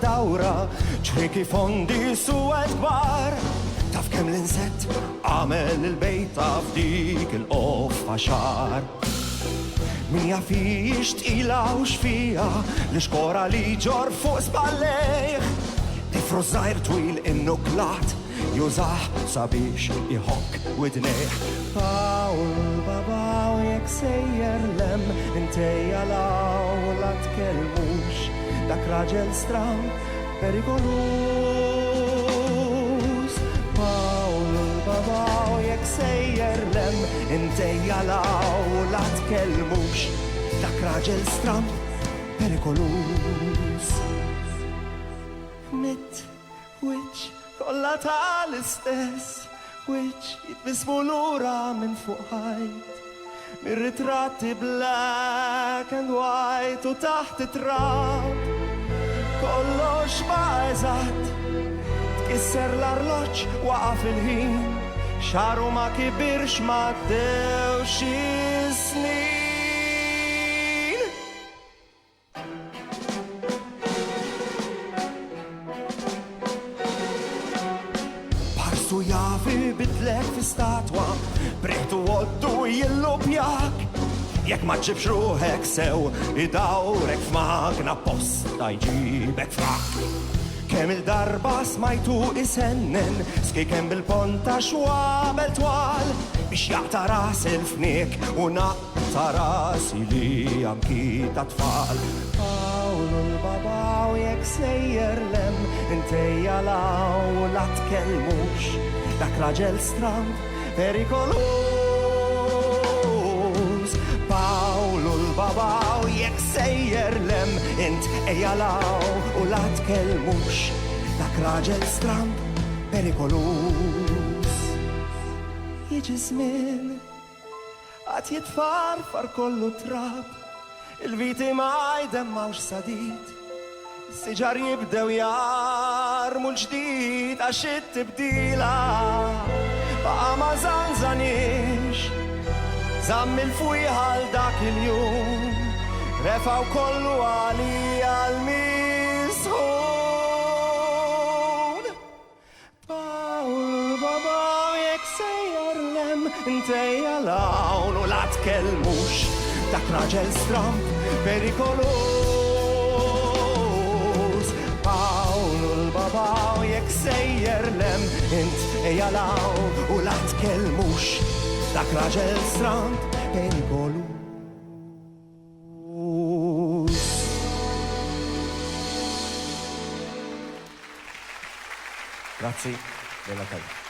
dawra ċriki fondi suwed kbar. Taf kem l-insett għamel il-bejt taf dik il-qoffa xar. Min jafix tqila u xfija li xkora li ġor fuq spallejh. Tifru żgħir twil innuklat jużaħ sabiex iħokk widnejh. Pawl babaw jekk sejjer lem intejja law la tkellmux dak raġel stram perikolus. Pawl babaw jekk sejjer lem intejja law la tkellmux dak raġel stram perikolus. Mit wiċ kolla tal-istess wiċ jitbismu l-ura minn fuq ħajt mir-ritratti black and white u taħt it-trab kollox ma' eżatt tkisser l-arloġġ waqaf il-ħin xaru ma kibirx ma ddewx is-snin. Parsu jafi bidlek fi statwa Briħtu għoddu jillubjak Jek ma ġibx ruħek sew idawrek f'magna posta jġibek frak. Kem il-darba smajtu isennen ski kem bil-ponta xwabel twal biex jaqta ras il-fnik u naqta rasi li amkita tfal. Pawlu l-babaw jek sejjer lem intejja law la tkellmux dak raġel stram perikolus. Pawlu l-babaw jek sejjer lem int ejjalaw u la tkellmux dak raġel stram perikolus. Jiġi żmien għad jitfarfar kollu trab il-viti ma jdemmawx sadid siġar jibdew jarmu l-ġdid għax it-tibdila baqa ma zanzanix zamm il-fujħal dak il-jum refaw kollu għalija l-misħun. Pawl babaw jek sejjer lem intejja lawn u la tkellmux dak raġel stram perikolus. Pawlu l-babaw jek sejjer lem intejja lawn u la tkellmux dak raġel stram perikolus. Grazzi della carità.